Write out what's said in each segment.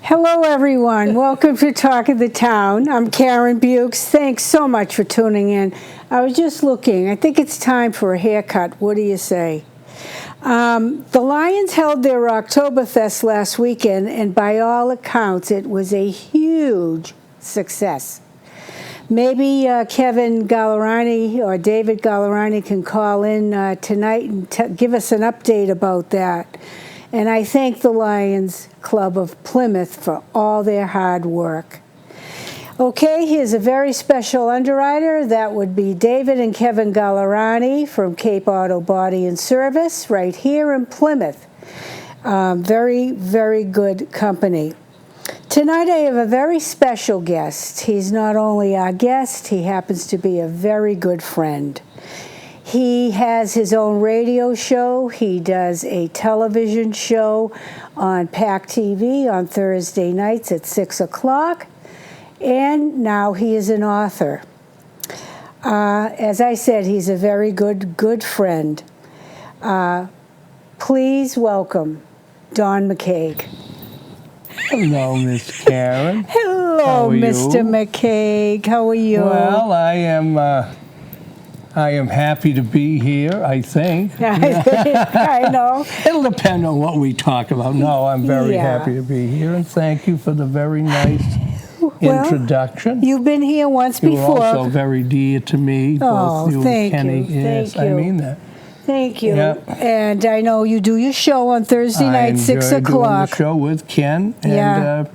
Hello, everyone. Welcome to Talk of the Town. I'm Karen Bukes. Thanks so much for tuning in. I was just looking. I think it's time for a haircut. What do you say? The Lions held their Oktoberfest last weekend, and by all accounts, it was a huge success. Maybe Kevin Gallerani or David Gallerani can call in tonight and give us an update about that. And I thank the Lions Club of Plymouth for all their hard work. Okay, here's a very special underwriter. That would be David and Kevin Gallerani from Cape Auto Body and Service right here in Plymouth. Very, very good company. Tonight I have a very special guest. He's not only our guest, he happens to be a very good friend. He has his own radio show. He does a television show on PAC TV on Thursday nights at 6 o'clock. And now he is an author. As I said, he's a very good friend. Please welcome Don McKeag. Hello, Miss Karen. Hello, Mr. McKeag. How are you? Well, I am happy to be here, I think. I know. It'll depend on what we talk about. No, I'm very happy to be here, and thank you for the very nice introduction. You've been here once before. You're also very dear to me, both you and Kenny. Yes, thank you. I mean that. Thank you. Yep. And I know you do your show on Thursday night, 6 o'clock. I enjoy doing the show with Ken, and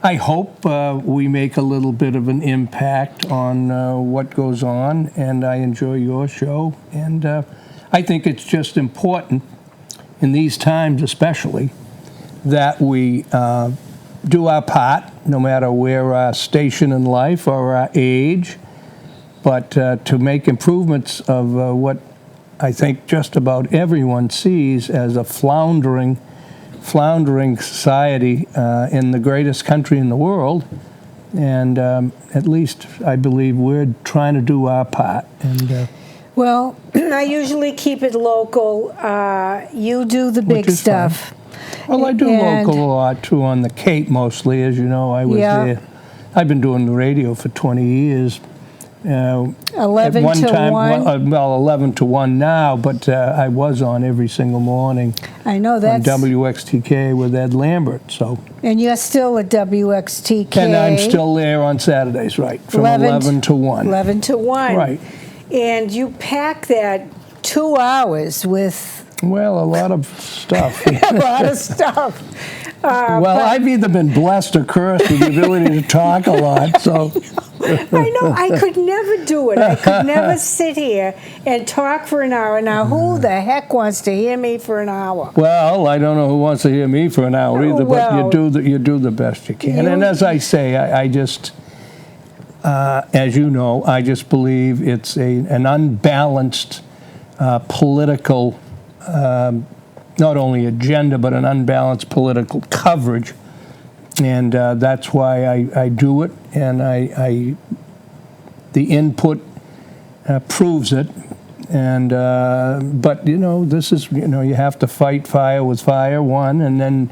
I hope we make a little bit of an impact on what goes on, and I enjoy your show. And I think it's just important, in these times especially, that we do our part, no matter where our station in life or our age, but to make improvements of what I think just about everyone sees as a floundering society in the greatest country in the world. And at least I believe we're trying to do our part. And well, I usually keep it local. You do the big stuff. Fine. Well, I do local a lot, too, on the Cape mostly. As you know, I was there. I've been doing the radio for 20 years. 11 to 1? Well, 11 to 1 now, but I was on every single morning. I know that's on WXTK with Ed Lambert. So. And you're still at WXTK. And I'm still there on Saturdays, right, from 11 to 1. 11 to 1. Right. And you pack that 2 hours with... Well, a lot of stuff. A lot of stuff. Well, I've either been blessed or cursed with the ability to talk a lot, so... I know. I could never do it. I could never sit here and talk for an hour. Now, who the heck wants to hear me for an hour? Well, I don't know who wants to hear me for an hour either, but you do the best you can. And as I say, I just, as you know, I just believe it's an unbalanced political, not only agenda, but an unbalanced political coverage. And that's why I do it, and the input proves it. And but this is you have to fight fire with fire, one, and then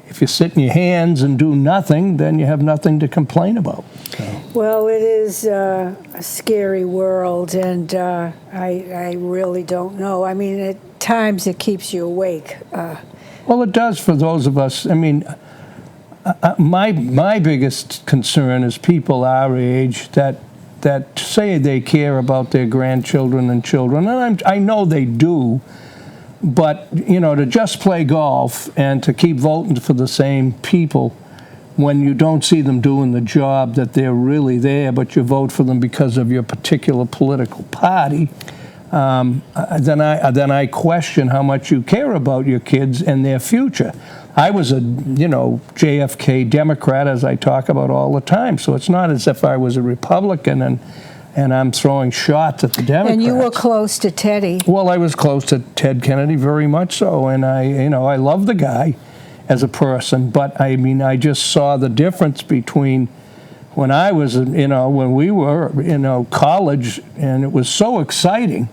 if you sit in your hands and do nothing, then you have nothing to complain about. So. Well, it is a scary world, and I really don't know. I mean, at times it keeps you awake. Well, it does for those of us. I mean. My biggest concern is people our age that say they care about their grandchildren and children, and I know they do, but to just play golf and to keep voting for the same people when you don't see them doing the job that they're really there, but you vote for them because of your particular political party, then I question how much you care about your kids and their future. I was a, JFK Democrat, as I talk about all the time. So it's not as if I was a Republican and I'm throwing shots at the Democrats. And you were close to Teddy. Well, I was close to Ted Kennedy, very much so. And I love the guy as a person. But I mean, I just saw the difference between when I was, when we were, college, and it was so exciting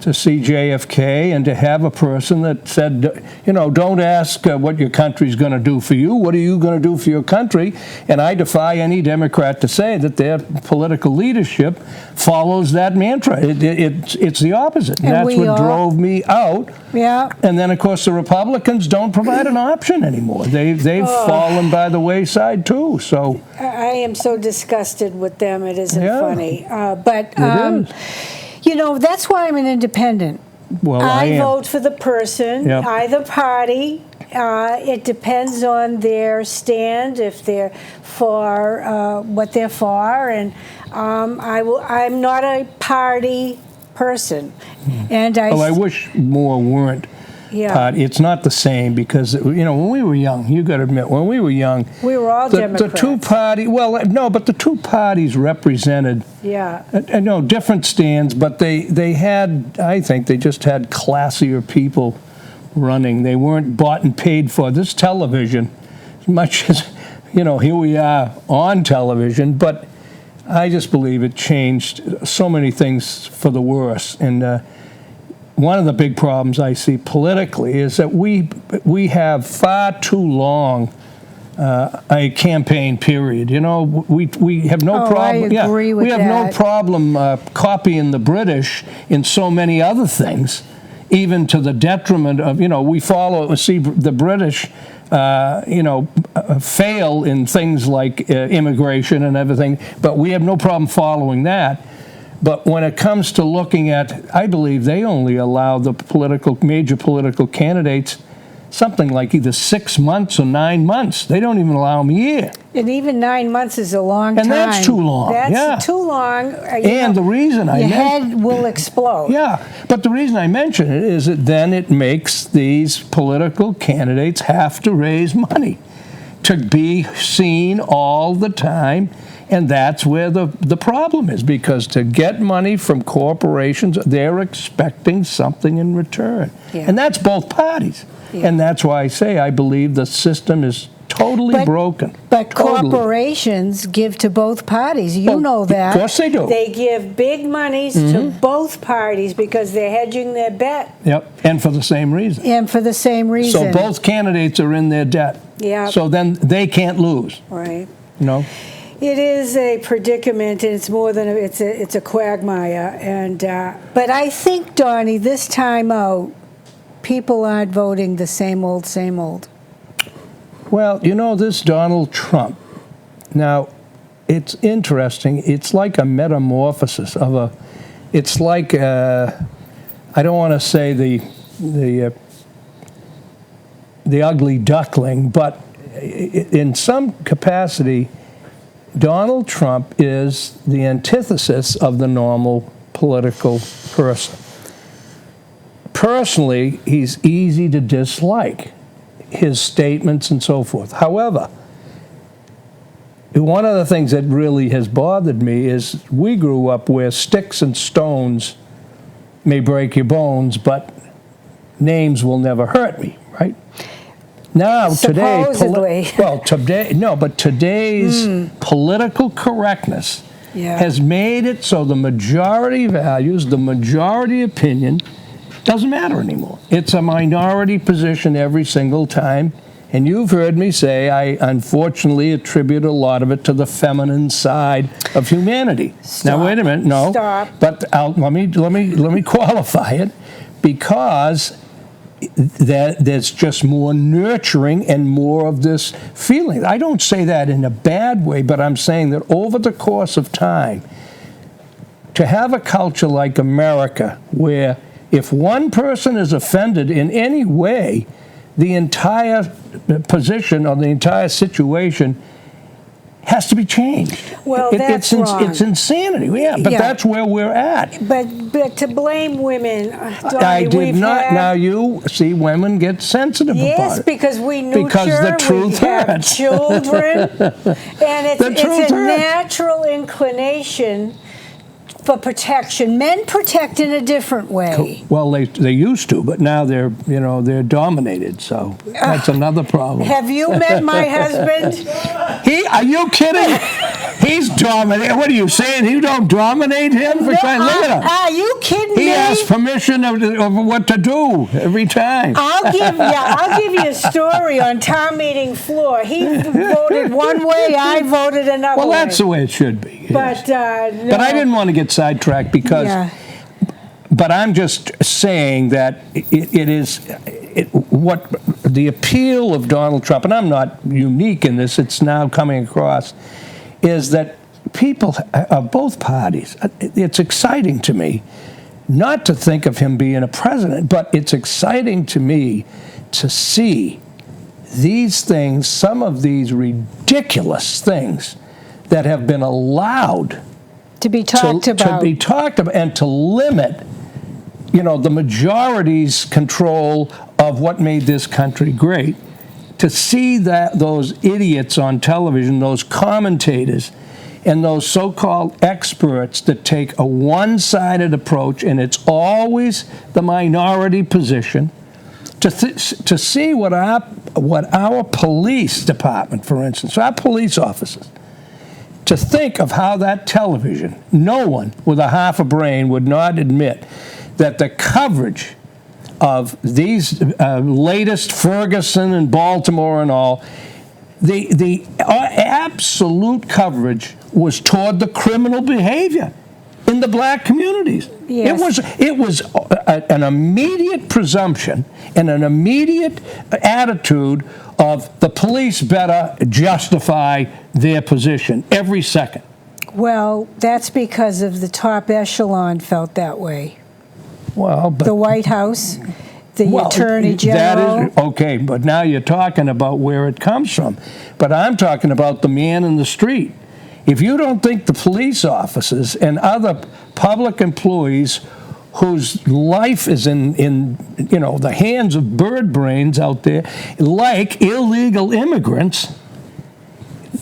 to see JFK and to have a person that said, you know, don't ask what your country's going to do for you. What are you going to do for your country? And I defy any Democrat to say that their political leadership follows that mantra. It's the opposite. And that's what drove me out. Yeah. And then, of course, the Republicans don't provide an option anymore. They've fallen by the wayside, too. So I am so disgusted with them. It isn't funny. But it is. you know, that's why I'm an independent. Well, I vote for the person, either party. It depends on their stand, if they're for what they're for, and I'm not a party person. And I wish more weren't. Yeah. It's not the same because, you know, when we were young, you got to admit, when we were young, we were all Democrats. The two parties, well, no, but the two parties represented, different stands, but they had, I think, they just had classier people running. They weren't bought and paid for. This television, as much as, you know, here we are on television, but I just believe it changed so many things for the worse. And one of the big problems I see politically is that we have far too long a campaign period. You know, we have no problem. I agree with we have no problem copying the British in so many other things, even to the detriment of, you know, we see the British, fail in things like immigration and everything, but we have no problem following that. But when it comes to looking at, I believe they only allow the major political candidates something like either 6 months or 9 months. They don't even allow them a year. And even 9 months is a long time. And that's too long. That's too long. And the reason your head will explode. Yeah, but the reason I mention it is that then it makes these political candidates have to raise money to be seen all the time. And that's where the problem is, because to get money from corporations, they're expecting something in return. Yeah. And that's both parties. Yeah. And that's why I say I believe the system is totally broken. But corporations give to both parties. You know that. Of course they do. They give big monies to both parties because they're hedging their bet. Yep, and for the same reason. So both candidates are in their debt. Yeah. So then they can't lose. Right. You know? It is a predicament, and it's more than it's a quagmire. And but I think, Donnie, this time out, people aren't voting the same old, same old. Well, you know, this Donald Trump. Now, it's interesting. It's like a metamorphosis of a. It's like I don't want to say the ugly duckling, but in some capacity, Donald Trump is the antithesis of the normal political person. Personally, he's easy to dislike, his statements and so forth. However, one of the things that really has bothered me is we grew up where sticks and stones may break your bones, but names will never hurt me, right? Now, supposedly. Today's political correctness has made it so the majority values, the majority opinion, doesn't matter anymore. It's a minority position every single time. And you've heard me say I unfortunately attribute a lot of it to the feminine side of humanity. Stop. Now, wait a minute. No. Stop. But let me qualify it, because there's just more nurturing and more of this feeling. I don't say that in a bad way, but I'm saying that over the course of time, to have a culture like America where if one person is offended in any way, the entire position or the entire situation has to be changed. Well, that's wrong. It's insanity. Yeah, but that's where we're at. But to blame women, Donnie, I did not. Now you see, women get sensitive about it. Yes, because we nurture, because the truth have children, and it's a natural inclination for protection. Men protect in a different way. Well, they used to, but now they're dominated. So that's another problem. Have you met my husband? Are you kidding? He's dominating. What are you saying? You don't dominate him for trying? Look at him. Are you kidding me? He asks permission of what to do every time. I'll give you a story on town meeting floor. He voted one way, I voted another way. Well, that's the way it should be. But no. But I didn't want to get sidetracked because. Yeah. But I'm just saying that what the appeal of Donald Trump, and I'm not unique in this, it's now coming across, is that people of both parties, it's exciting to me not to think of him being a president, but it's exciting to me to see these things, some of these ridiculous things that have been allowed to be talked about and to limit the majority's control of what made this country great. To see that those idiots on television, those commentators, and those so-called experts that take a one-sided approach, and it's always the minority position, to see what our police department, for instance, our police officers, to think of how that television, no one with a half a brain would not admit that the coverage of these latest Ferguson and Baltimore and all, the absolute coverage was toward the criminal behavior in the black communities. Yes. It was an immediate presumption and an immediate attitude of the police better justify their position every second. Well, that's because of the top echelon felt that way. Well, but the White House, the Attorney General. That is, okay, but now you're talking about where it comes from. But I'm talking about the man in the street. If you don't think the police officers and other public employees whose life is in the hands of bird brains out there, like illegal immigrants,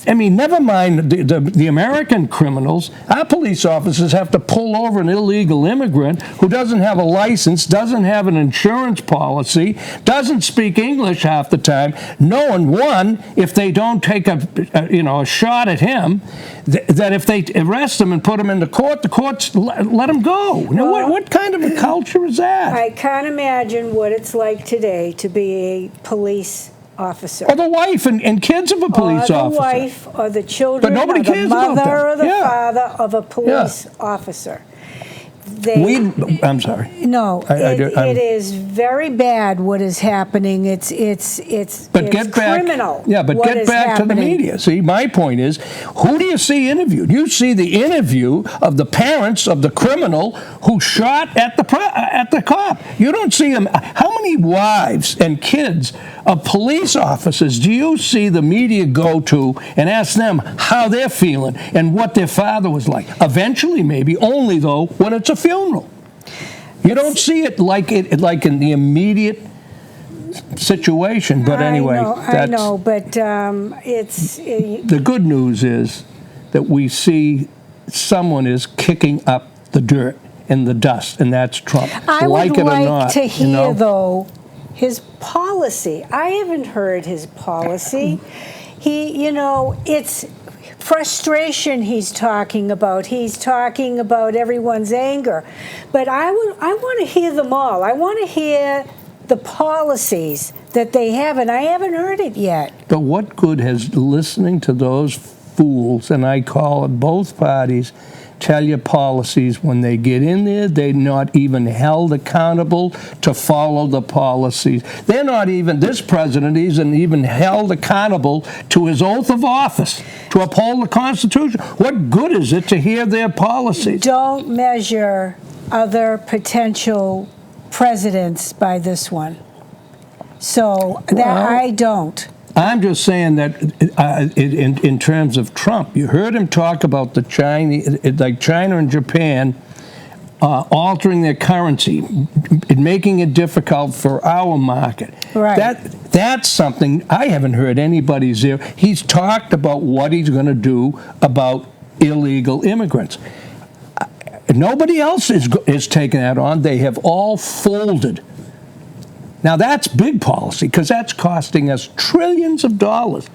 I mean, never mind the American criminals. Our police officers have to pull over an illegal immigrant who doesn't have a license, doesn't have an insurance policy, doesn't speak English half the time, knowing, one, if they don't take a shot at him, that if they arrest him and put him into court, the courts let him go. Now, what kind of a culture is that? I can't imagine what it's like today to be a police officer. Or the wife and kids of a police officer. Or the wife, or the children, but nobody or the cares mother, about them. or the father of a police officer. I'm sorry. No, it is very bad what is happening. It's criminal. Yeah, but get back to the media. See, my point is, who do you see interviewed? You see the interview of the parents of the criminal who shot at the cop. You don't see them. How many wives and kids of police officers do you see the media go to and ask them how they're feeling and what their father was like? Eventually, maybe, only though when it's a funeral. You don't see it like in the immediate situation. But anyway, I know, but it's the good news is that we see someone is kicking up the dirt and the dust, and that's Trump. I like would it like or not, to hear though his policy. I haven't heard his policy. It's frustration he's talking about. He's talking about everyone's anger. But I want to hear them all. I want to hear the policies that they have, and I haven't heard it yet. But what good has listening to those fools, and I call it both parties, tell you policies when they get in there? They're not even held accountable to follow the policies. They're not even, this president isn't even held accountable to his oath of office to uphold the Constitution. What good is it to hear their policies? Don't measure other potential presidents by this one. So I don't. I'm just saying that in terms of Trump, you heard him talk about the Chinese, like China and Japan, altering their currency, making it difficult for our market. Right. That's something I haven't heard anybody's there. He's talked about what he's going to do about illegal immigrants. Nobody else is taking that on. They have all folded. Now, that's big policy because that's costing us trillions of dollars.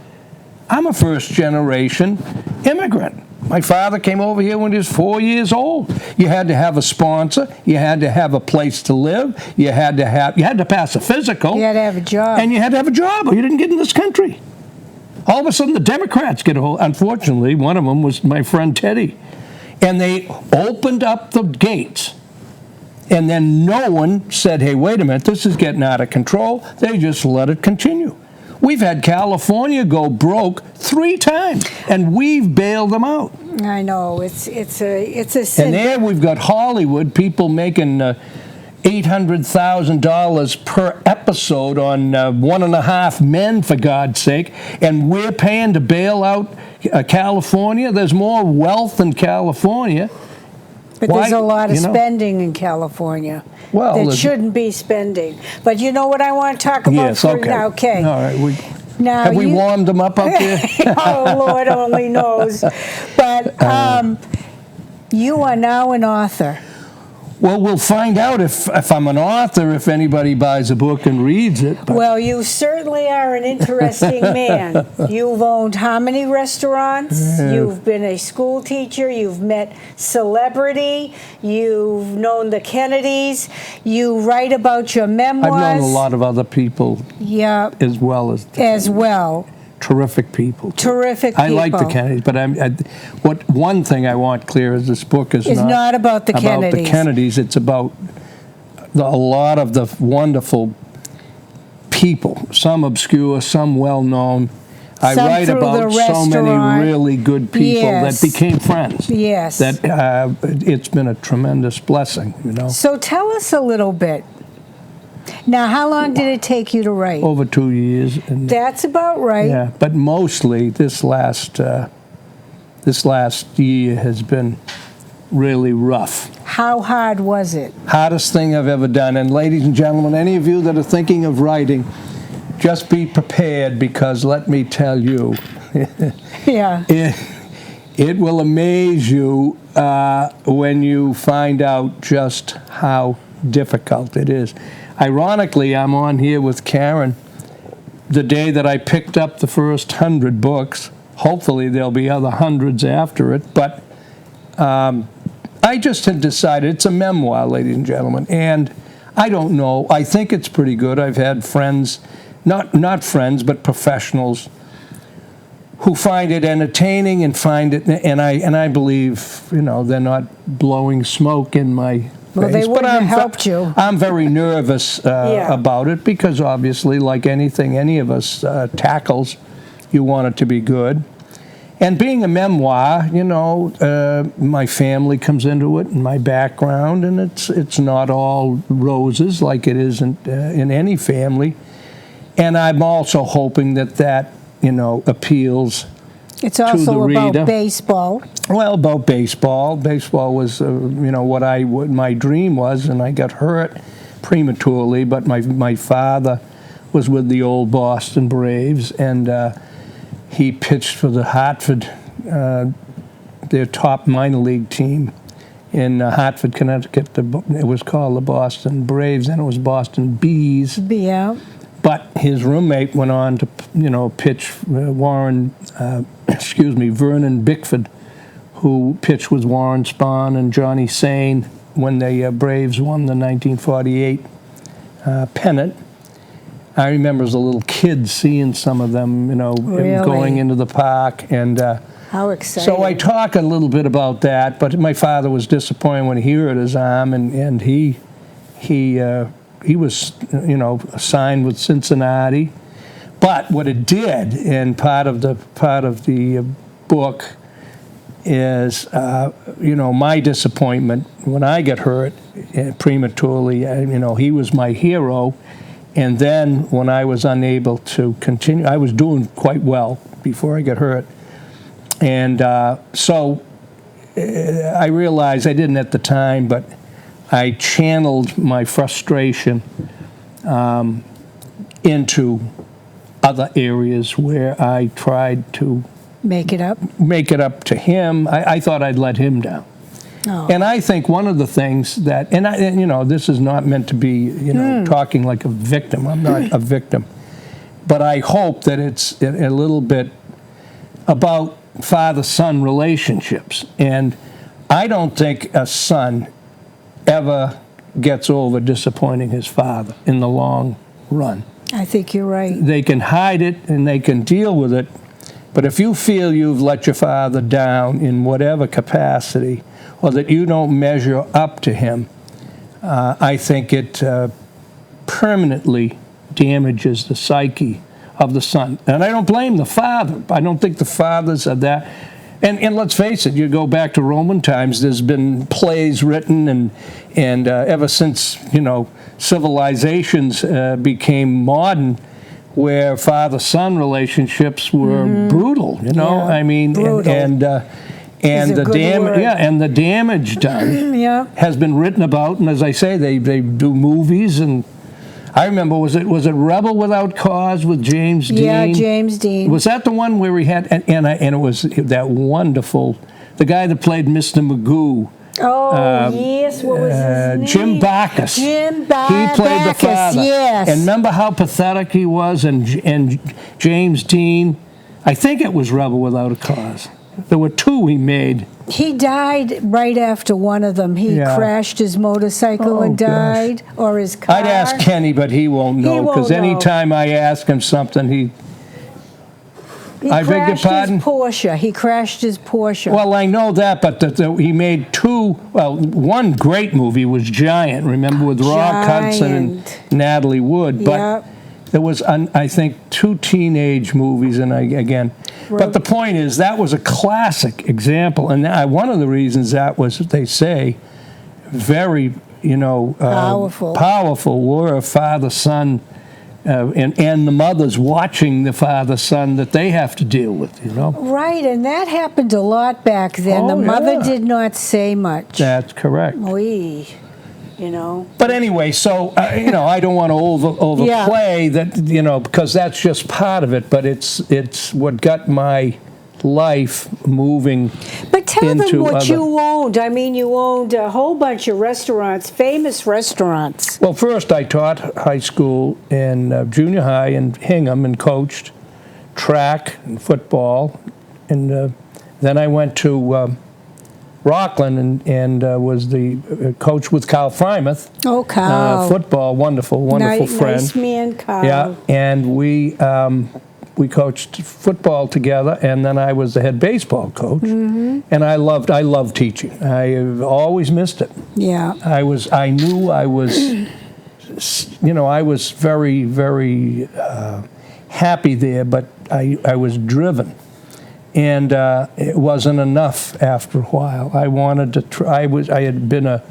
I'm a first-generation immigrant. My father came over here when he was 4 years old. You had to have a sponsor. You had to have a place to live. You had to pass a physical. You had to have a job. And you had to have a job, or you didn't get in this country. All of a sudden, the Democrats get a hold. Unfortunately, one of them was my friend Teddy. And they opened up the gates. And then no one said, hey, wait a minute, this is getting out of control. They just let it continue. We've had California go broke 3 times, and we've bailed them out. I know, it's a sin. And there we've got Hollywood, people making $800,000 per episode on 1.5 Men, for God's sake, and we're paying to bail out California. There's more wealth in California. But there's a lot of spending in California that shouldn't be spending. But you know what I want to talk about? Yes, okay. Okay. All right. Have we warmed them up there? Oh, Lord only knows. But you are now an author. Well, we'll find out if I'm an author, if anybody buys a book and reads it. But. Well, you certainly are an interesting man. You've owned how many restaurants? You've been a school teacher. You've met celebrity. You've known the Kennedys. You write about your memoirs. I've known a lot of other people as well as the Kennedys. Well. Terrific people. Terrific people. I like the Kennedys, but one thing I want clear is this book is not about the Kennedys. About the Kennedys. It's about a lot of the wonderful people, some obscure, some well-known. I write about so many really good people that became friends. Yes. That it's been a tremendous blessing, you know. So tell us a little bit. Now, how long did it take you to write? Over 2 years. And that's about right. Yeah, but mostly this last year has been really rough. How hard was it? Hardest thing I've ever done. And ladies and gentlemen, any of you that are thinking of writing, just be prepared, because let me tell you, it will amaze you when you find out just how difficult it is. Ironically, I'm on here with Karen the day that I picked up the first 100 books. Hopefully there'll be other hundreds after it, but I just had decided, it's a memoir, ladies and gentlemen, and I don't know, I think it's pretty good. I've had friends, not friends, but professionals who find it entertaining and find it, and I believe, you know, they're not blowing smoke in my well, they wouldn't have helped you. I'm very nervous about it, because obviously, like anything any of us tackles, you want it to be good. And being a memoir, you know, my family comes into it and my background, and it's not all roses like it is in any family. And I'm also hoping that you know, appeals. It's also about baseball. Well, about baseball. Baseball was, you know, what my dream was, and I got hurt prematurely. But my father was with the old Boston Braves, and he pitched for the Hartford, their top minor league team in Hartford, Connecticut. It was called the Boston Braves, and it was Boston Bees. Yeah. But his roommate went on to, you know, pitch Vernon Bickford, who pitched with Warren Spahn and Johnny Sain when the Braves won the 1948 pennant. I remember as a little kid seeing some of them, you know, going into the park. And how exciting. So I talk a little bit about that, but my father was disappointed when he hurt his arm, and he was, you know, signed with Cincinnati. But what it did, and part of the book is, you know, my disappointment when I got hurt prematurely. You know, he was my hero, and then when I was unable to continue, I was doing quite well before I got hurt, and so I realized, I didn't at the time, but I channeled my frustration into other areas where I tried to make it up to him. I thought I'd let him down. Oh. And I think one of the things that, and you know, this is not meant to be, you know, talking like a victim. I'm not a victim. But I hope that it's a little bit about father-son relationships. And I don't think a son ever gets over disappointing his father in the long run. I think you're right. They can hide it and they can deal with it, but if you feel you've let your father down in whatever capacity, or that you don't measure up to him, I think it permanently damages the psyche of the son. And I don't blame the father. I don't think the fathers are that. And let's face it, you go back to Roman times, there's been plays written, and ever since, civilizations became modern, where father-son relationships were brutal, Yeah, I mean, brutal. and the damage, and the damage done Yeah. has been written about, and as I say, they do movies, and I remember, was it Rebel Without Cause with James Dean? Yeah, James Dean. Was that the one where he had, and it was that wonderful, the guy that played Mr. Magoo. Oh, yes, what was his name? Jim Backus. Jim He played the Backus, father. yes. And remember how pathetic he was, and James Dean? I think it was Rebel Without a Cause. There were two he made. He died right after one of them. He Yeah. crashed his motorcycle and gosh. died, or his car. I'd ask Kenny, but he won't know, won't because know. anytime I ask him something, He I beg your crashed pardon? his Porsche. He crashed his Porsche. Well, I know that, but he made two. Well, one great movie was Giant. Remember, with Rock Hudson and Natalie Wood. But Yep. there was, I think, two teenage movies, and But the point is, that was a classic example, and one of the reasons that was, they say, very, powerful were a father-son. And the mothers watching the father-son that they have to deal with, Right, and that happened a lot back then. The mother did not say much. That's correct. But anyway, so, I don't want to overplay that, because that's just part of it, but it's what got my life moving. But tell them into what other- you owned. I mean, you owned a whole bunch of restaurants, famous restaurants. Well, first I taught high school and junior high in Hingham and coached track and football. And then I went to Rockland and was the coach with Carl Frymouth. Oh, Carl. Football, wonderful friend. Nice man, Carl. Yeah, and we coached football together, and then I was the head baseball coach. Mm-hmm. And I loved teaching. I always missed it. Yeah. I knew I was, I was very, very happy there, but I was driven. And it wasn't enough after a while. I wanted to try. I had been a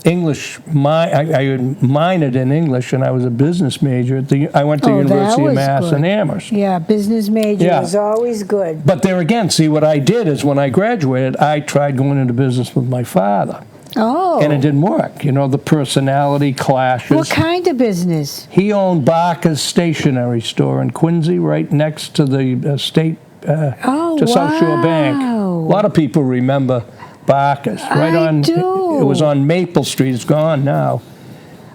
English. I had minored in English, and I was a business major. I went to the University of Mass in Amherst. Yeah, business major is always good. But there again, see, what I did is when I graduated, I tried going into business with my father. Oh. And it didn't work. The personality clashes. What kind of business? He owned Barker's stationery store in Quincy, right next to the state, to South Shore Bank. A lot of people remember Barker's. It was on Maple Street. It's gone now.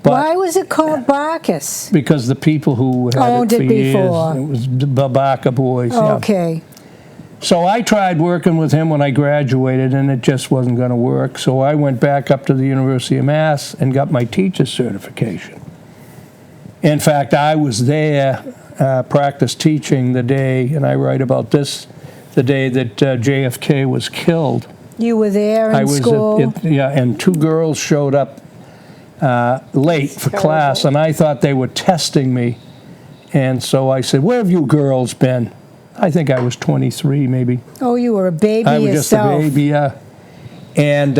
But why was it called Bacchus? Because the people who had owned it for it before. years, it was the Barker boys. Okay. Yeah. So I tried working with him when I graduated, and it just wasn't going to work. So I went back up to the University of Mass and got my teacher's certification. In fact, I was there, practice teaching the day, and I write about this, the day that JFK was killed. You were there in school? And two girls showed up late for class, and I thought they were testing me. And so I said, "Where have you girls been?" I think I was 23, maybe. Oh, you were a baby I was yourself. just a baby, yeah. And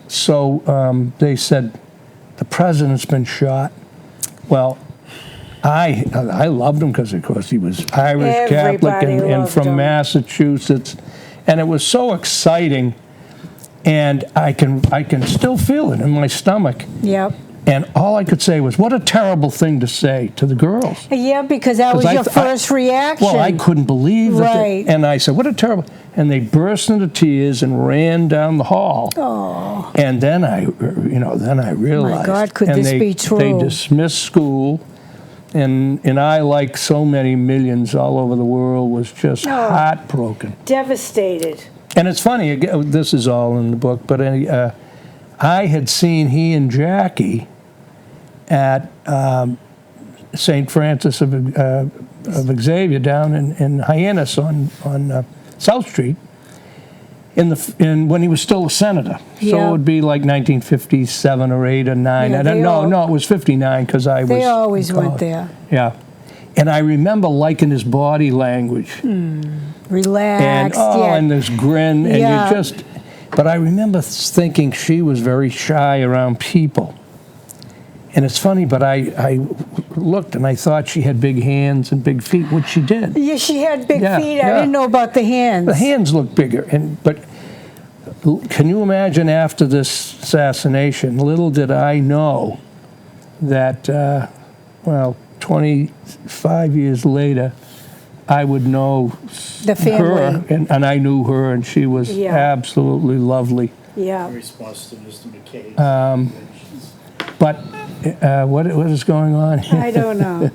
so they said, "The president's been shot." Well, I loved him because, of course, he was Irish Catholic and from Massachusetts, and it was so exciting. And I can still feel it in my stomach. Yep. And all I could say was, "What a terrible thing to say to the girls." Yeah, because that was your first reaction. Well, I couldn't believe it. Right. And I said, "What a terrible..." And they burst into tears and ran down the hall. Oh. And then I realized. My God, could this be true? They dismissed school. And I, like so many millions all over the world, was just heartbroken. Devastated. And it's funny, again, this is all in the book, but I had seen he and Jackie at St. Francis of Xavier down in Hyannis on South Street when he was still a senator. So it would be like 1957 or 8 or 9. Yeah, No, it was 59 because I was... They always went there. Yeah. And I remember liking his body language. Relaxed. And this grin. And you just... But I remember thinking she was very shy around people. And it's funny, but I looked and I thought she had big hands and big feet, which she did. Yeah, she had big feet. I didn't know about the hands. The hands looked bigger. But can you imagine after this assassination, little did I know that, 25 years later, I would know the family. Her, and I knew her, and she was absolutely lovely. Yeah. In response to Mr. McKeag. But what is going on here? I don't know.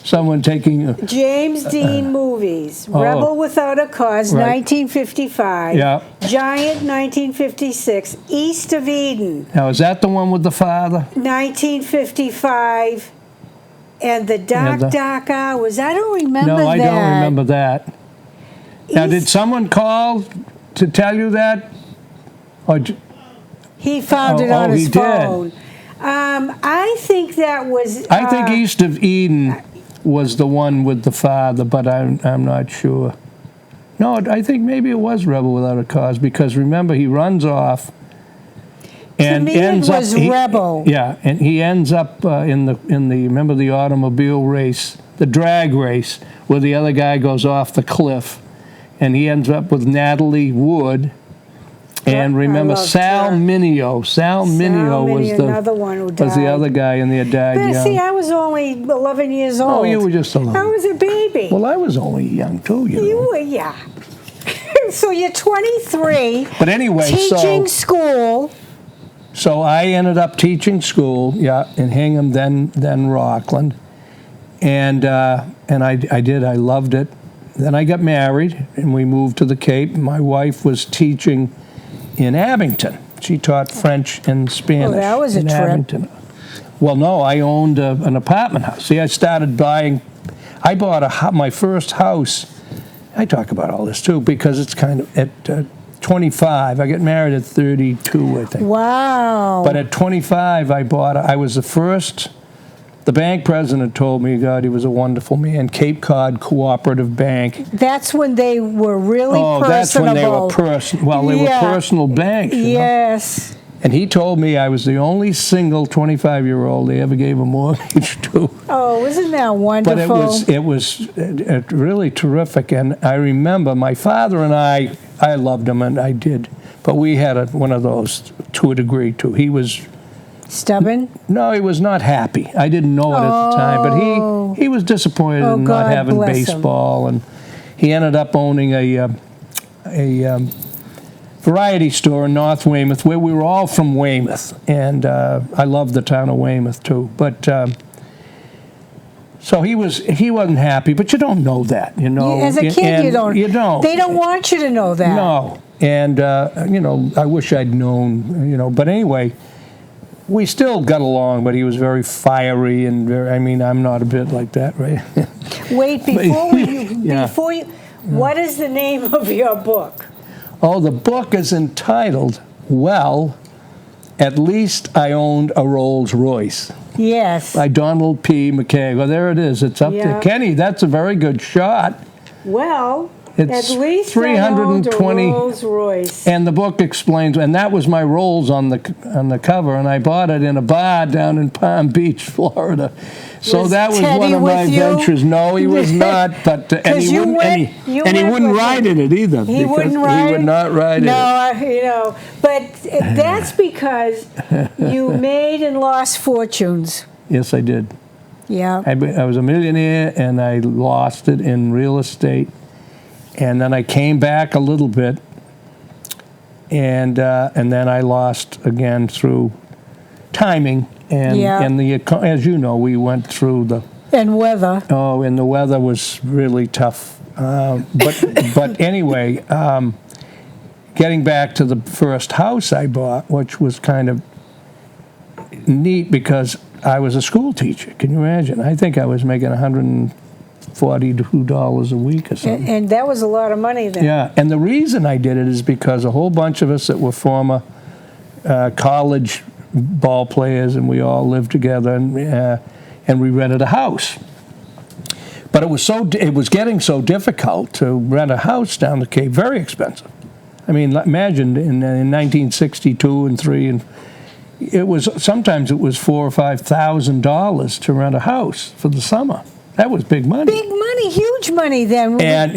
Someone taking... James Dean movies. Rebel Without a Cause, 1955. Yeah. Giant, 1956. East of Eden. Now, is that the one with the father? 1955. And the Dark Hours. I don't remember that. No, I don't remember that. Now, did someone call to tell you that? Or he found it on his phone. Did. I think that was... I think East of Eden was the one with the father, but I'm not sure. No, I think maybe it was Rebel Without a Cause, because remember, he runs off and to me ends it was up... Rebel. Yeah, and he ends up in the remember the automobile race, the drag race, where the other guy goes off the cliff, and he ends up with Natalie Wood. And remember, Sal Mineo. Sal Mineo was another one who died. Was the other guy, and they died But young. see, I was only 11 years old. Oh, you were just 11. I was a baby. Well, I was only young too. You were, yeah. So you're 23. But anyway, teaching school. So I ended up teaching school, in Hingham, then Rockland, and I did. I loved it. Then I got married, and we moved to the Cape. My wife was teaching in Abington. She taught French and Spanish. Oh, that was a trip. Abington. Well, no, I owned an apartment house. See, I started buying. I bought my first house. I talk about all this too because it's kind of at 25. I got married at 32, I think. Wow. But at 25, I was the first. The bank president told me, God, he was a wonderful man. Cape Cod Cooperative Bank. That's when they were really personable. That's when they were they were personal banks. Yes. And he told me I was the only single 25-year-old they ever gave a mortgage to. Oh, isn't that wonderful? But it was really terrific. And I remember my father and I loved him, and I did. But we had one of those to a degree, too. He was... Stubborn? No, he was not happy. I didn't know it at the time, but he was disappointed in not having baseball, and he ended up owning a variety store in North Weymouth, where we were all from Weymouth, and I loved the town of Weymouth too. But so he wasn't happy, but you don't know that, you know. As a kid, you don't. They don't want you to know that. No, and I wish I'd known, But anyway. We still got along, but he was very fiery and very. I mean, I'm not a bit like that, right? Wait, before you, what is the name of your book? Oh, the book is entitled, Well, At Least I Owned a Rolls Royce. Yes. By Donald P. McKeag. Well, there it is. It's up there. Kenny, that's a very good shot. Well, it's at least 320. I owned a Rolls Royce. And the book explains, and that was my Rolls on the cover, and I bought it in a bar down in Palm Beach, Florida. So that was Teddy one of my ventures. No, he was not, but and he wouldn't ride in it either. He wouldn't ride. He would not ride in it. No, but that's because you made and lost fortunes. Yes, I did. Yeah. I was a millionaire, and I lost it in real estate. And then I came back a little bit, and then I lost again through timing. and Yeah. as you know, we went through the And weather. and the weather was really tough. But anyway, getting back to the first house I bought, which was kind of neat because I was a school teacher. Can you imagine? I think I was making $142 a week or something. And that was a lot of money then. Yeah, and the reason I did it is because a whole bunch of us that were former college ball players, and we all lived together, and we rented a house. But it was getting so difficult to rent a house down the Cape, very expensive. I mean, imagine in 1962 and 3, and sometimes it was $4,000 or $5,000 to rent a house for the summer. That was big money. Big money, huge money then. And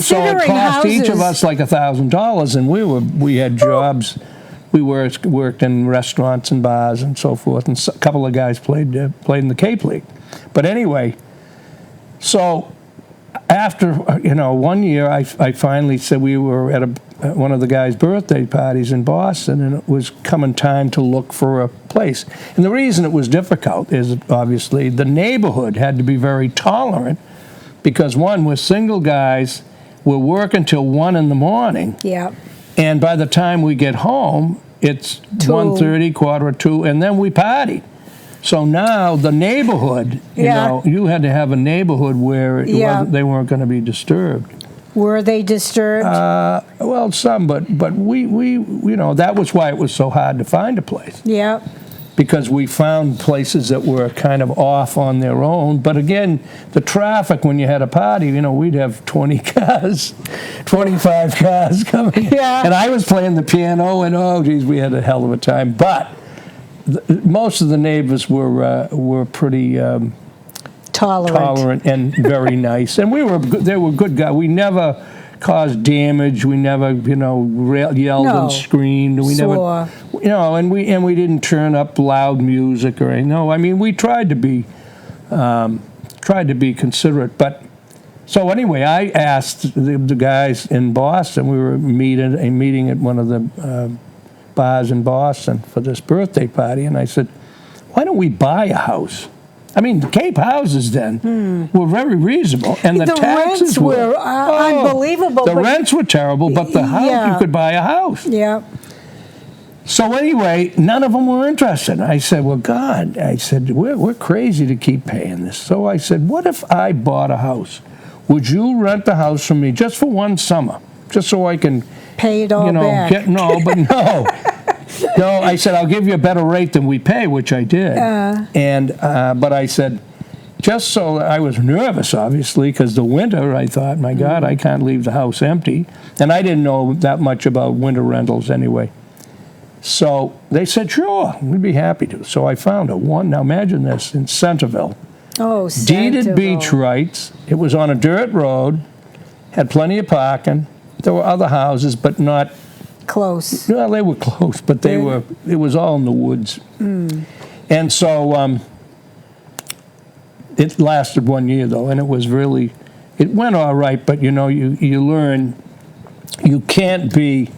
so it cost each of us like $1,000, and we had jobs. We worked in restaurants and bars and so forth, and a couple of guys played in the Cape League. But anyway, so after 1 year, I finally said we were at one of the guys' birthday parties in Boston, and it was coming time to look for a place. And the reason it was difficult is obviously the neighborhood had to be very tolerant because, one, we're single guys, we're working till 1 in the morning. Yeah. And by the time we get home, it's 1:30, 1:45, and then we party. So now the neighborhood, you had to have a neighborhood where they weren't going to be disturbed. Were they disturbed? Well, some, but we that was why it was so hard to find a place. Yeah. Because we found places that were kind of off on their own. But again, the traffic when you had a party, we'd have 20 cars, 25 cars coming. Yeah. And I was playing the piano, and we had a hell of a time. But most of the neighbors were pretty tolerant and very nice. And they were good guys. We never caused damage. We never, yelled and screamed. We never, and we didn't turn up loud music or anything. No, I mean we tried to be considerate. But so anyway, I asked the guys in Boston. We were meeting at one of the bars in Boston for this birthday party, and I said, "Why don't we buy a house?" I mean, the Cape houses then were very reasonable, and the taxes rents were unbelievable. The rents were terrible, but the house, you could buy a house. Yeah. So anyway, none of them were interested. I said, well, God, we're crazy to keep paying this. So I said, what if I bought a house? Would you rent the house from me just for one summer, just so I can pay it all back? No. No, I said, I'll give you a better rate than we pay, which I did. But I said, just so I was nervous, obviously, because the winter, I thought, my God, I can't leave the house empty. And I didn't know that much about winter rentals anyway. So they said, sure, we'd be happy to. So I found one. Now imagine this, in Centerville. Oh, Centerville. Deeded beach rights. It was on a dirt road, had plenty of parking. There were other houses, but not close. Well, they were close, but it was all in the woods. And so it lasted 1 year, though, and it went all right, but, you learn you can't be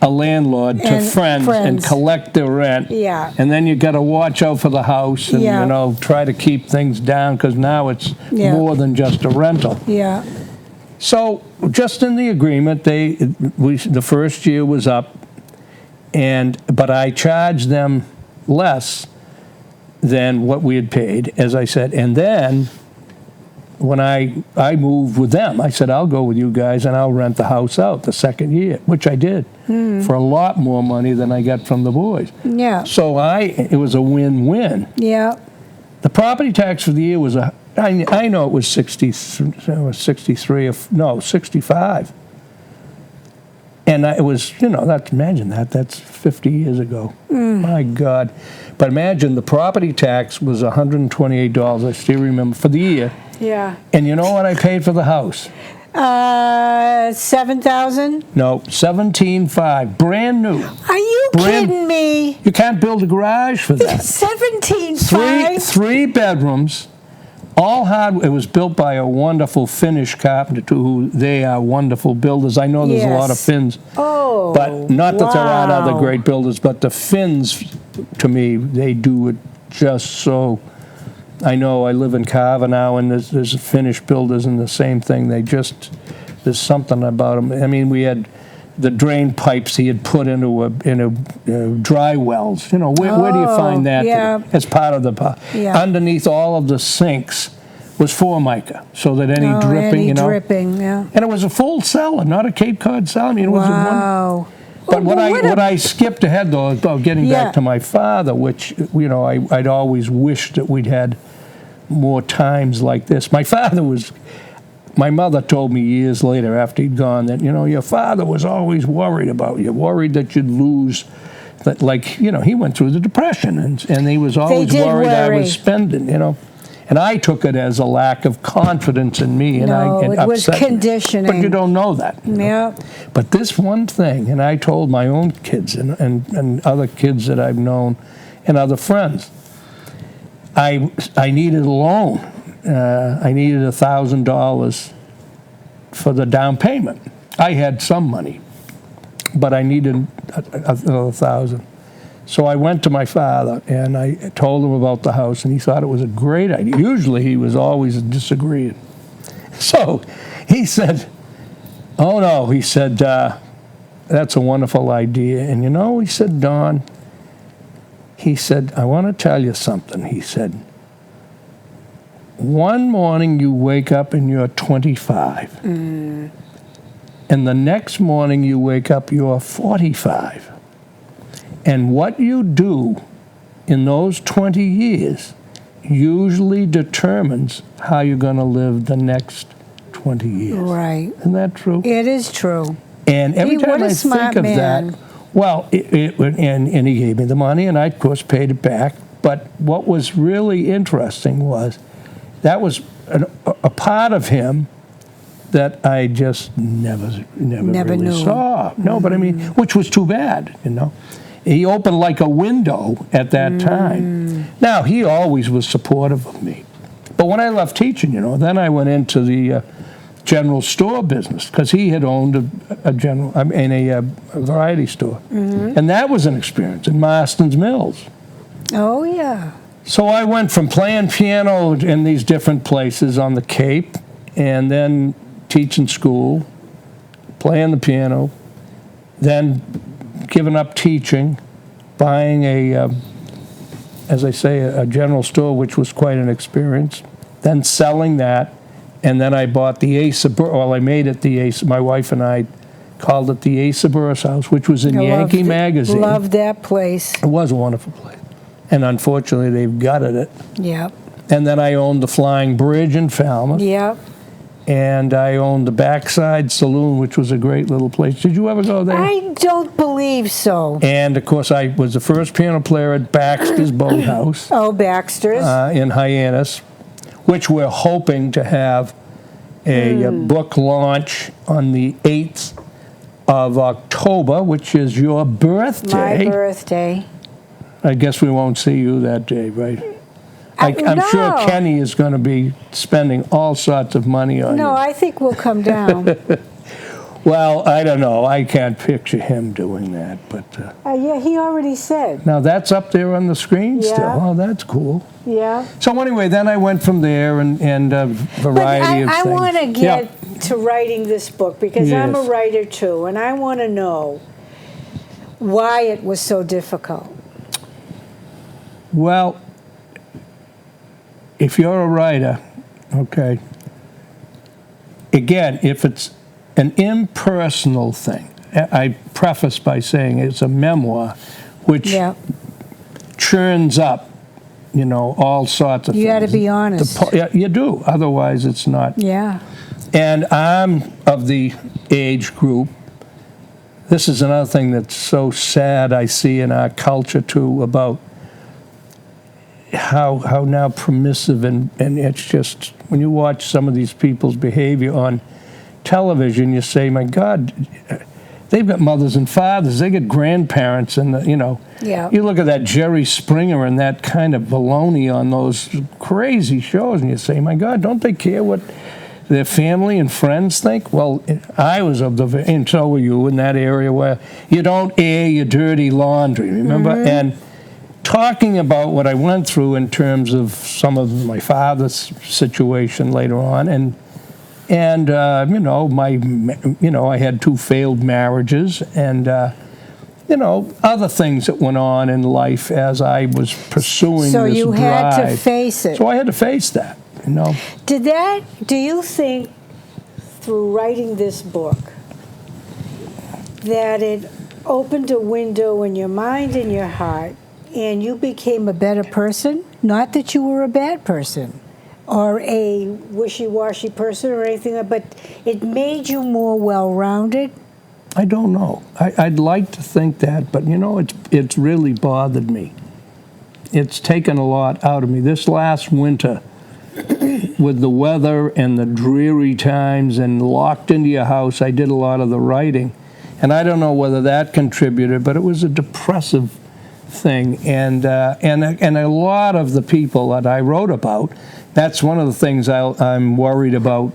a landlord to friends and collect their rent. Yeah. And then you got to watch out for the house and, try to keep things down, because now it's more than just a rental. Yeah. So, just in the agreement, the first year was up, but I charged them less than what we had paid, as I said. And then, when I moved with them, I said, I'll go with you guys and I'll rent the house out the second year, which I did for a lot more money than I got from the boys. Yeah. So it was a win-win. Yeah. The property tax for the year was I know it was 65. And it was, imagine that's 50 years ago. My God. But imagine the property tax was $128, I still remember, for the year. Yeah. And you know what I paid for the house? $7,000? No, $17,500, brand new. Are you kidding me? You can't build a garage for that. $17,500? Three bedrooms, All hard. It was built by a wonderful Finnish carpenter, too, who they are wonderful builders. I know there's a lot of Yes. Finns. Oh, But not that there aren't other wow. great builders, but the Finns, to me, they do it just so. I know I live in Carver now, and there's Finnish builders, and the same thing. There's something about them. I mean, we had the drain pipes he had put into dry wells. You know, where do you find that yeah. as part of the Yeah. underneath all of the sinks was Formica, so that any dripping, any you know, dripping, yeah. and it was a full cellar, not a Cape Cod cellar. I mean, it was a one. Wow. But Well, what I skipped ahead, though, about getting Yeah. back to my father, which, you know, I'd always wished that we'd had more times like this. My mother told me years later after he'd gone that, you know, your father was always worried about you, worried that you'd lose. That, like, you know, he went through the Depression, and he was always did worried I worry. was spending, you know. And I took it as a lack of confidence in me, and No, it it was upset me. conditioning. But you don't know that. you know. Yeah. But this one thing, and I told my own kids and other kids that I've known and other friends, I needed a loan. I needed $1,000 for the down payment. I had some money, but I needed another $1,000. So I went to my father, and I told him about the house, and he thought it was a great idea. Usually he was always disagreeing. So he said, oh, no, he said, that's a wonderful idea. And, you know, he said, Don, he said, I want to tell you something. He said, one morning you wake up and you're 25. And the next morning you wake up, you're 45. And what you do in those 20 years usually determines how you're going to live the next 20 years. Right. Isn't that true? It is true. And every What time a I smart think of man. that, well, and he gave me the money, and I, of course, paid it back. But what was really interesting was that was a part of him that I just never really knew. saw. No, but I mean, which was too bad, you know. He opened like a window at that time. Now, he always was supportive of me. But when I left teaching, you know, then I went into the general store business, because he had owned a variety store. And that was an experience in Marston's Mills. Oh, yeah. So I went from playing piano in these different places on the Cape, and then teaching school, playing the piano, then giving up teaching, buying as I say, a general store, which was quite an experience, then selling that, and then I bought the Ace of Burris. Well, I made it the Ace. My wife and I called it the Ace of Burris House, which was in Yankee Magazine. Loved that place. It was a wonderful place. And unfortunately, they've gutted it. Yep. And then I owned the Flying Bridge in Falmouth. Yep. And I owned the Backside Saloon, which was a great little place. Did you ever go there? I don't believe so. And, of course, I was the first piano player at Baxter's Boathouse Oh, Baxter's. in Hyannis, which we're hoping to have a book launch on the 8th of October, which is your birthday. My birthday. I guess we won't see you that day, right? I'm no. sure Kenny is going to be spending all sorts of money on No, you. I think we'll come down. Well, I don't know. I can't picture him doing that. But Yeah, he already said. now that's up there on the screen Yeah. still. Oh, that's cool. Yeah. So anyway, then I went from there and a variety of I things. want to get to writing this book, because I'm a Yes. writer too, and I want to know why it was so difficult. Well, if you're a writer, okay, again, if it's an impersonal thing, I preface by saying it's a memoir, which Yeah. churns up, you know, all sorts of things. You got to be honest. Yeah, you do. Otherwise, it's not. Yeah. And I'm of the age group. This is another thing that's so sad I see in our culture, too, about how now permissive, and it's just, when you watch some of these people's behavior on television, you say, my God, they've got mothers and fathers. They get grandparents, and Yeah. You look at that Jerry Springer and that kind of baloney on those crazy shows, and you say, my God, don't they care what their family and friends think? Well, I was and so were you, in that area where you don't air your dirty laundry, remember? And talking about what I went through in terms of some of my father's situation later on, and I had 2 failed marriages, and other things that went on in life as I was pursuing So this you drive. had to face it. So I had to face that. Do you think, through writing this book, that it opened a window in your mind and your heart, and you became a better person? Not that you were a bad person or a wishy-washy person or anything, but it made you more well-rounded? I don't know. I'd like to think that, but it's really bothered me. It's taken a lot out of me. This last winter, with the weather and the dreary times and locked into your house, I did a lot of the writing. And I don't know whether that contributed, but it was a depressive thing. And a lot of the people that I wrote about, that's one of the things I'm worried about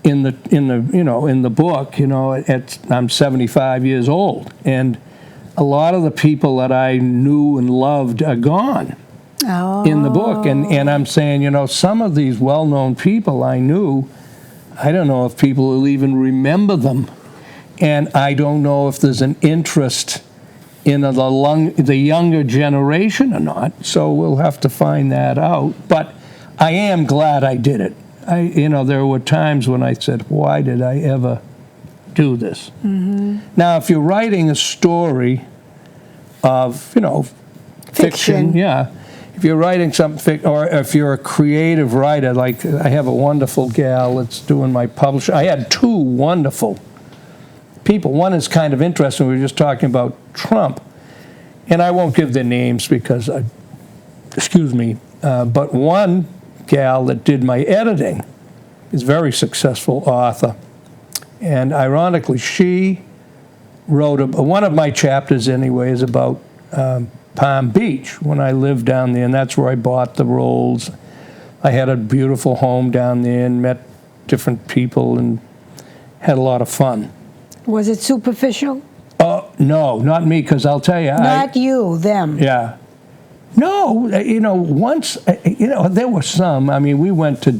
in the book. I'm 75 years old, and a lot of the people that I knew and loved are gone. In the book, and I'm saying, some of these well-known people I knew, I don't know if people will even remember them, and I don't know if there's an interest in the younger generation or not. So we'll have to find that out. But I am glad I did it. There were times when I said, "Why did I ever do this?" Mm-hmm. Now, if you're writing a story of, fiction, yeah. If you're writing something, or if you're a creative writer, like I have a wonderful gal that's doing my publishing. I had 2 wonderful people. One is kind of interesting. We were just talking about Trump, and I won't give their names because, but one gal that did my editing is a very successful author, and ironically, she wrote one of my chapters anyway is about Palm Beach, when I lived down there, and that's where I bought the Rolls. I had a beautiful home down there and met different people and had a lot of fun. Was it superficial? No, not me, because I'll tell you. Not you, them. Yeah. No, once, there were some. I mean, we went to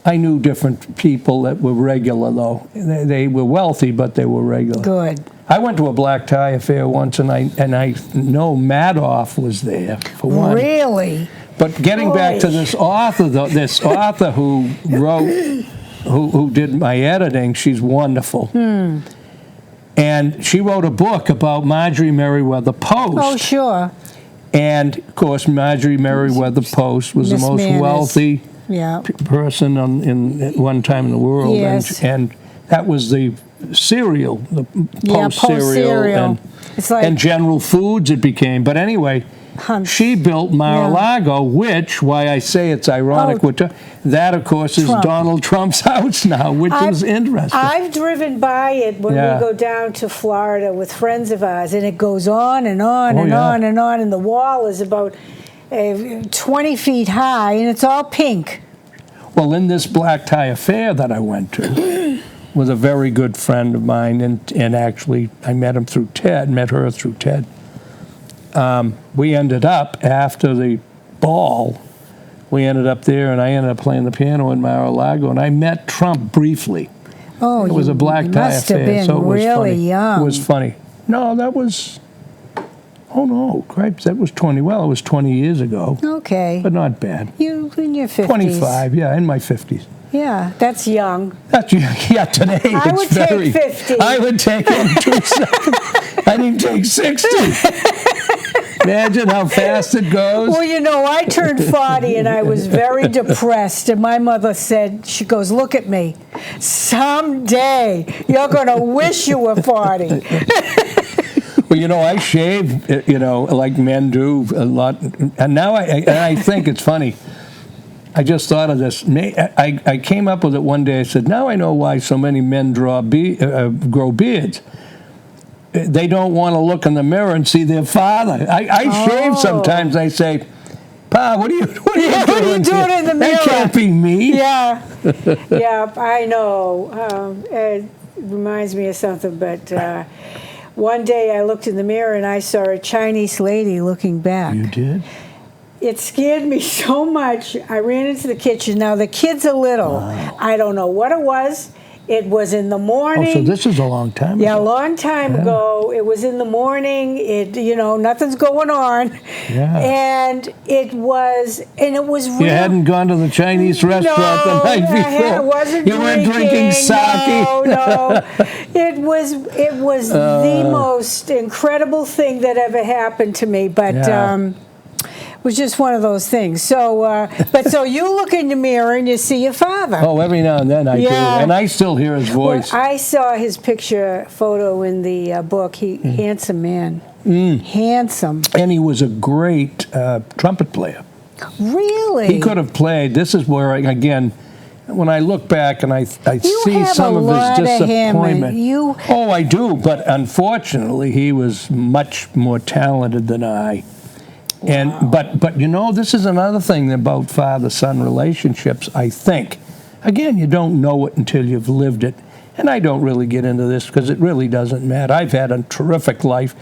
I knew different people that were regular, though. They were wealthy, but they were regular. Good. I went to a black tie affair once, and I know Madoff was there, for one. Really? But getting back to this author, though, who wrote, who did my editing, she's wonderful. And she wrote a book about Marjorie Merriweather Post. Oh, sure. And, of course, Marjorie Merriweather Post was the most wealthy person at one time in the world. Yes. And that was the cereal, the Post cereal, and General Foods it became. But anyway, she built Mar-a-Lago, which, why I say it's ironic, that, of course, is Donald Trump's house now, which is interesting. I've driven by it when we go down to Florida with friends of ours, and it goes on and on and on and on, and the wall is about 20 feet high, and it's all pink. Well, in this black tie affair that I went to, was a very good friend of mine, and actually I met her through Ted. We ended up, after the ball, we ended up there, and I ended up playing the piano in Mar-a-Lago, and I met Trump briefly. Oh, it was a black tie affair, so it was really funny. young. It was funny. No, that was, that was 20 years ago. Okay. But not bad. You in your 50s. 25, in my 50s. Yeah, that's young. Today I would take 50. I would take it 2 seconds. I didn't take 60. Imagine how fast it goes. Well, I turned 40 and I was very depressed. And my mother said, she goes, "Look at me. Someday you're going to wish you were 40. Well, I shave, like men do a lot. And now I think it's funny. I just thought of this. I came up with it one day. I said, now I know why so many men grow beards. They don't want to look in the mirror and see their father. I shave sometimes. I say, Pa, what are you doing? What are you doing in the mirror? That can't be me. Yeah, yeah, I know. It reminds me of something, but one day I looked in the mirror and I saw a Chinese lady looking back. You did? It scared me so much. I ran into the kitchen. Now, the kids are little. Wow. I don't know what it was. It was in the morning. Oh, so this is a long time ago. Yeah, a long time ago. It was in the morning. Nothing's going on. Yeah. And it was real. You hadn't gone to the Chinese restaurant the night before. I wasn't You weren't drinking sake. No. It was the most incredible thing that ever happened to me. But it was just one of those things. So, so you look in the mirror and you see your father. Oh, every now and then I do, and I still hear his voice. Well, I saw his photo in the book. Handsome man, handsome, and he was a great trumpet player. Really, he could have played. This is where again, when I look back and I see some of his disappointment. Oh, I do, but unfortunately, he was much more talented than I. Wow. And but this is another thing about father-son relationships, I think. Again, you don't know it until you've lived it. And I don't really get into this because it really doesn't matter. I've had a terrific life,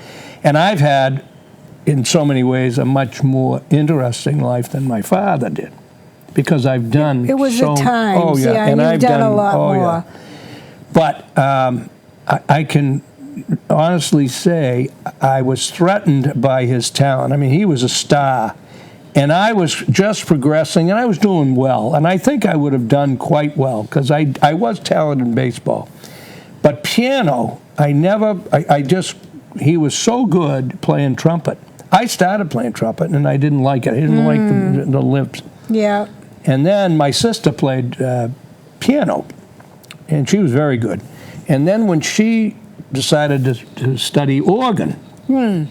and I've had, in so many ways, a much more interesting life than my father did, because I've done it was the times. Oh yeah, and I've done a lot more. Yeah. But I can honestly say I was threatened by his talent. I mean, he was a star, and I was just progressing, and I was doing well, and I think I would have done quite well because I was talented in baseball. But piano, he was so good playing trumpet. I started playing trumpet, and I didn't like it. I didn't like the lips. Yeah. And then my sister played piano, and she was very good. And then when she decided to study organ. And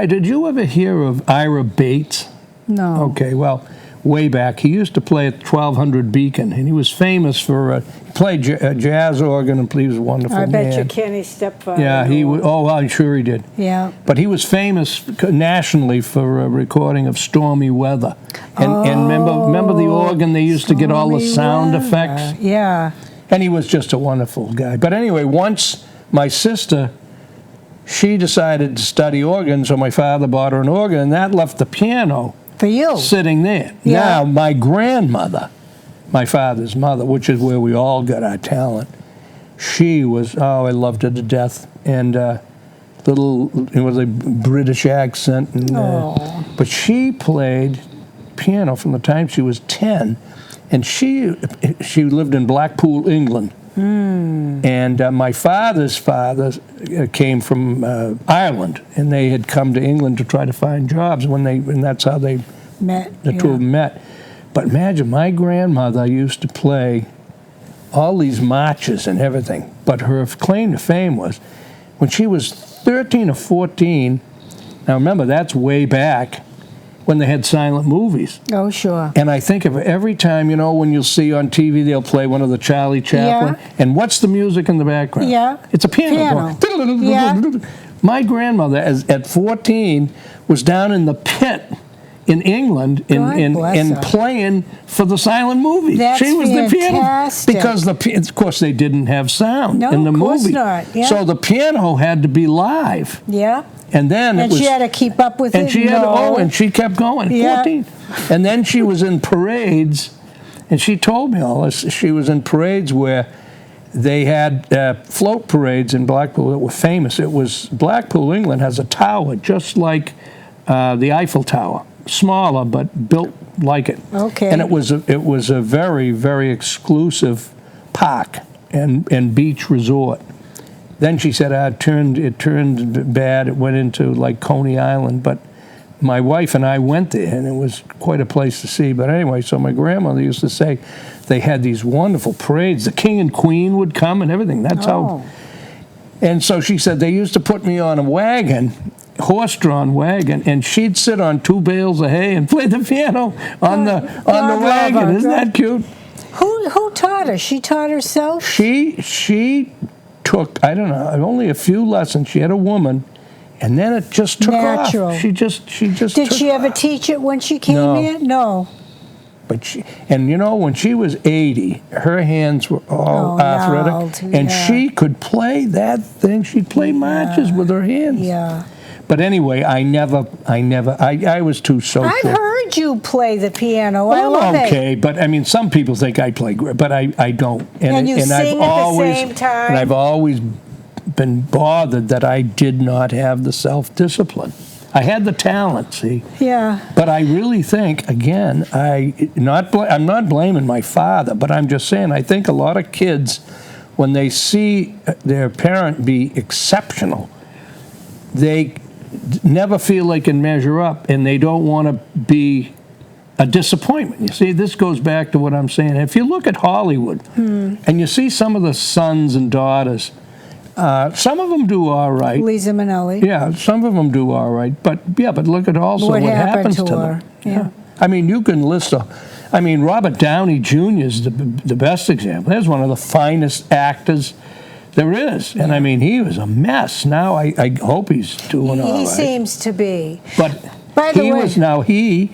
did you ever hear of Ira Bates? No. Okay, well, way back, he used to play at 1200 Beacon, and he was famous for, he played jazz organ, and he was a wonderful man. I bet you Kenny's stepfather. Yeah, I'm sure he did. Yeah. But he was famous nationally for a recording of Stormy Weather. And remember the organ, they used to get all the sound effects? Yeah. And he was just a wonderful guy. But anyway, once my sister, she decided to study organ, so my father bought her an organ, and that left the piano for you sitting there. Yeah. Now, my grandmother, my father's mother, which is where we all got our talent, she was, I loved her to death, and it was a British accent, and, but she played piano from the time she was 10, and she lived in Blackpool, England. And my father's father came from Ireland, and they had come to England to try to find jobs. And that's how they met. The two of them met. But imagine, my grandmother used to play all these marches and everything. But her claim to fame was when she was 13 or 14. Now remember, that's way back when they had silent movies. Oh, sure. And I think of every time, when you'll see on TV, they'll play one of the Charlie Chaplin. Yeah. And what's the music in the background? Yeah. It's a piano. Yeah. My grandmother, at 14, was down in the pit in England and playing for the silent movie. That's she was fantastic. The piano. Because, of course, they didn't have sound in the movie. No, of course not. Yeah. So the piano had to be live. Yeah. And then she had to keep up with it. And she kept going. Yeah. 14. And then she was in parades, and she told me all this. She was in parades where they had float parades in Blackpool that were famous. It was Blackpool, England, has a tower just like the Eiffel Tower, smaller but built like it. Okay. And it was a very, very exclusive park and beach resort. Then she said it turned bad. It went into like Coney Island. But my wife and I went there, and it was quite a place to see. But anyway, so my grandmother used to say they had these wonderful parades. The king and queen would come and everything. That's how. And so she said they used to put me on a wagon, horse-drawn wagon, and she'd sit on 2 bales of hay and play the piano on the love wagon. her. Isn't that cute? Who taught her? She taught herself? She took, I don't know, only a few lessons. She had a woman, and then it just took Natural. off. She just Did took she ever off. teach it when she came No. in? No. But when she was 80, her hands were all arthritic, gnarled, and yeah. she could play that thing. She'd play marches with her hands. Yeah. But anyway, I was too social. I've heard you play the piano. I Well, love I'm okay, it. but I mean, some people think I play great, but I don't. And you sing at the same time? And I've always been bothered that I did not have the self-discipline. I had the talent, see. Yeah. But I really think, again, I'm not blaming my father, but I'm just saying I think a lot of kids, when they see their parent be exceptional, they never feel they can measure up, and they don't want to be a disappointment. You see, this goes back to what I'm saying. If you look at Hollywood, and you see some of the sons and daughters, some of them do all right. Liza Minnelli. Yeah, some of them do all right, but look at also what happens to her. them. Yeah. I mean, you can list Robert Downey Jr. is the best example. There's one of the finest actors there is, and I mean, he was a mess. Now I hope he's doing all right. He seems to be. But By the way,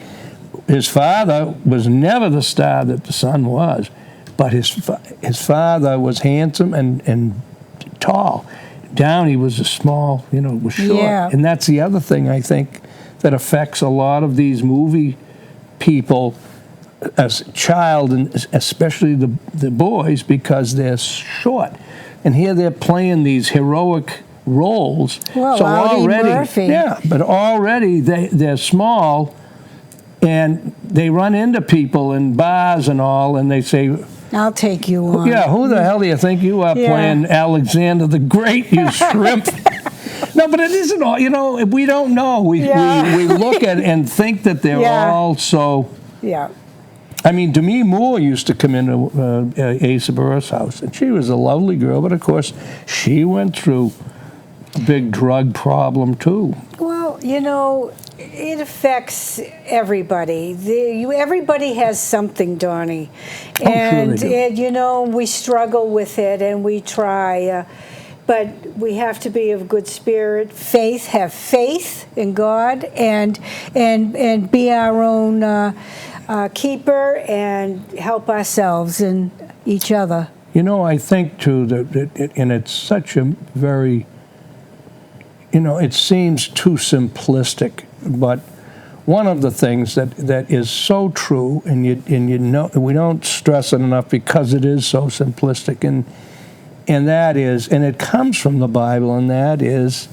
his father was never the star that the son was, but his father was handsome and tall. Downey was a small, was short. Yeah. And that's the other thing I think that affects a lot of these movie people as a child, and especially the boys, because they're short. And here they're playing these heroic roles. Well, so Audie Murphy. Yeah, but already they're small, and they run into people in bars and all, and they say, I'll take you on. yeah, who the hell do you think you are playing Alexander the Great, you shrimp? No, but it isn't all, we don't know. We look at it and think that they're all so. Yeah. I mean, Demi Moore used to come into Asa Burr's house, and she was a lovely girl, but of course, she went through a big drug problem, too. Well, it affects everybody. Everybody has something, Donnie. And, sure they do. we struggle with it and we try. But we have to be of good spirit, have faith in God, and be our own keeper and help ourselves and each other. I think, too, and it's such a very, it seems too simplistic, but one of the things that is so true, and we don't stress it enough because it is so simplistic, and that is, and it comes from the Bible, and that is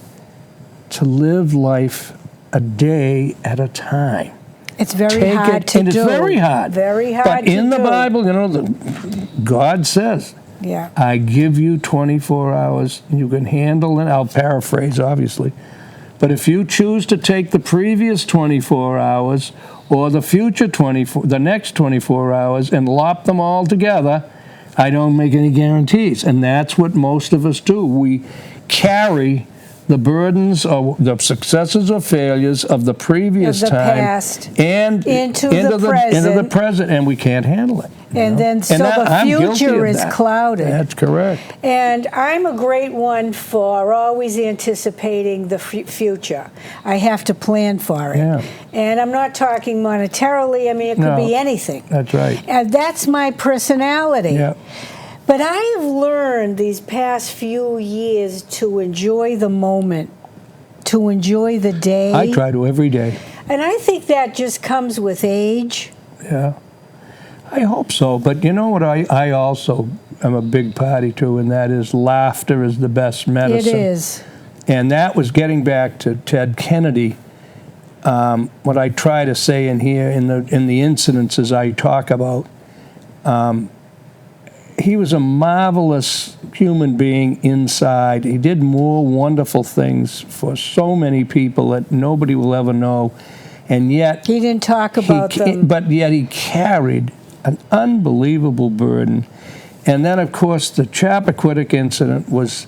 to live life a day at a time. It's very hard to do. And it's very hard. Very hard but to do. But in the Bible, God says, I give you 24 hours, and you can handle it. I'll paraphrase, obviously. But if you choose to take the previous 24 hours or the next 24 hours and lop them all together, I don't make any guarantees. And that's what most of us do. We carry the burdens or the successes or failures of the previous time past and into the present, and we can't handle it. And then the future is clouded. That's correct. And I'm a great one for always anticipating the future. I have to plan for it. Yeah. And I'm not talking monetarily. I mean, it could be anything. That's right. And that's my personality. Yeah. But I have learned these past few years to enjoy the moment, to enjoy the day. I try to every day. And I think that just comes with age. Yeah. I hope so. But you know what I also am a big party to, and that is laughter is the best medicine. It is. And that was getting back to Ted Kennedy. What I try to say in here, in the incidences I talk about, he was a marvelous human being inside. He did more wonderful things for so many people that nobody will ever know. And yet... He didn't talk about them. But yet he carried an unbelievable burden. And then, of course, the Chappaquiddick incident was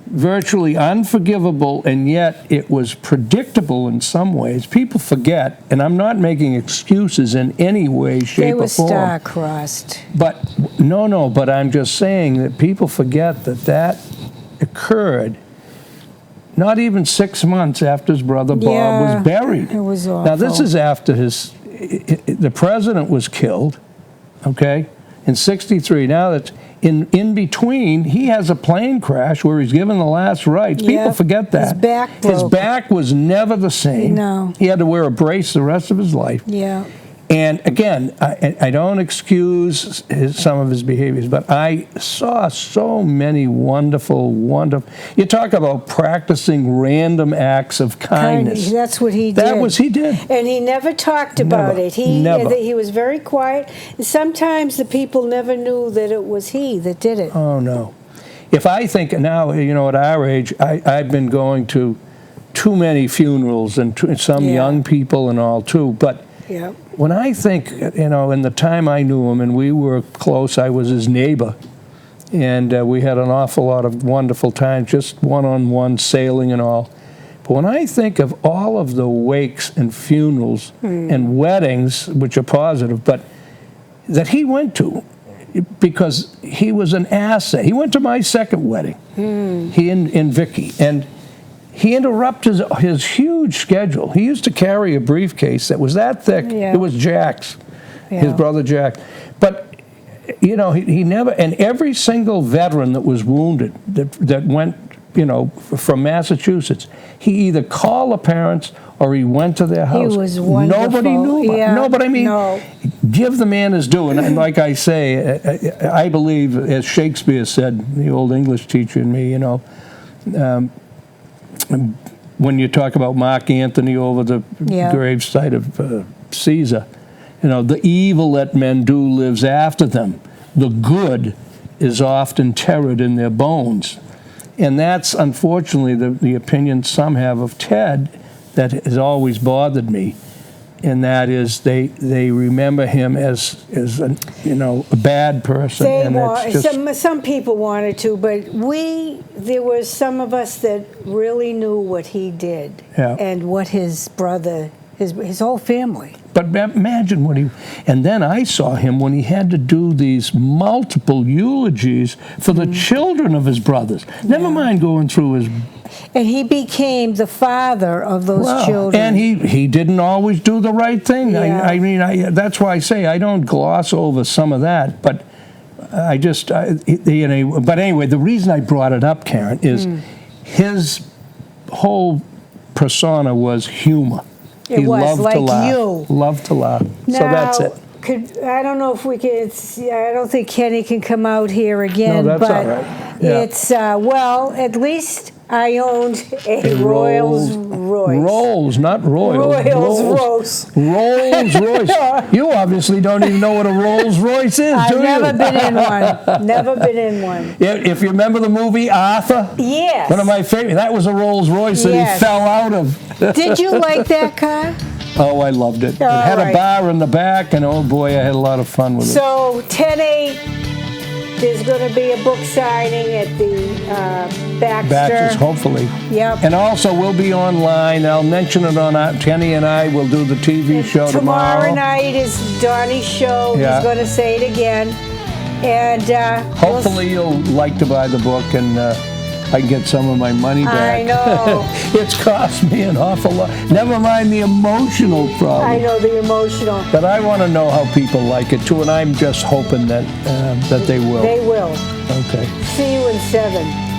virtually unforgivable, and yet it was predictable in some ways. People forget, and I'm not making excuses in any way, shape, or form. They were star-crossed. But no, but I'm just saying that people forget that occurred not even 6 months after his brother Bob was buried. It was awful. Now, this is after the president was killed, okay, in '63. Now, that's in between, he has a plane crash where he's given the last rites. People forget that. His back broke. His back was never the same. No. He had to wear a brace the rest of his life. Yeah. And again, I don't excuse some of his behaviors, but I saw so many wonderful. You talk about practicing random acts of kindness. That's what he did. That was he did. And he never talked about it. Never. He was very quiet. And sometimes the people never knew that it was he that did it. Oh, no. If I think now, at our age, I've been going to too many funerals and some young people and all, too. But when I think, in the time I knew him and we were close, I was his neighbor. And we had an awful lot of wonderful times, just one-on-one sailing and all. But when I think of all of the wakes and funerals and weddings, which are positive, but that he went to, because he was an asset. He went to my second wedding, he and Vicky, and he interrupted his huge schedule. He used to carry a briefcase that was that thick. It was Jack's, his brother Jack. But, he never, and every single veteran that was wounded that went, from Massachusetts, he either called the parents or he went to their house. He was wonderful. Nobody knew about it. No, but I mean, give the man his due. And like I say, I believe, as Shakespeare said, the old English teacher in me, when you talk about Mark Antony over the gravesite of Caesar, the evil that men do lives after them. The good is often terrored in their bones. And that's, unfortunately, the opinion some have of Ted that has always bothered me. And that is they remember him as a bad person. Some people wanted to, but there were some of us that really knew what he did and what his brother, his whole family. But imagine and then I saw him when he had to do these multiple eulogies for the children of his brothers. Never mind going through his. And he became the father of those children. And he didn't always do the right thing. Yeah. That's why I say I don't gloss over some of that. But but anyway, the reason I brought it up, Karen, is his whole persona was humor. He loved like to laugh. you. Loved to laugh. Now, so that's it. I don't know if we can. I don't think Kenny can come out here again. No, that's but all right. Yeah. It's at least I owned a Rolls Royce. Rolls, not Royals. Rolls Royce. You obviously don't even know what a Rolls Royce is, do you? I've never been in one. Never been in one. If you remember the movie Arthur. Yes. One of my favorite. That was a Rolls Royce that he fell out of. Did you like that car? Oh, I loved it. It had a bar in the back, and oh boy, I had a lot of fun with it. So 10/8, there's going to be a book signing at the Baxter's, hopefully. Yep. And also, we'll be online. I'll mention it on Kenny and I will do the TV show tomorrow. Tomorrow night is Donnie's show. Yeah. He's going to say it again. And hopefully you'll like to buy the book and I can get some of my money back. I know. It's cost me an awful lot. Never mind the emotional problem. I know, the emotional. But I want to know how people like it too, and I'm just hoping that they will. They will. Okay. See you in 7.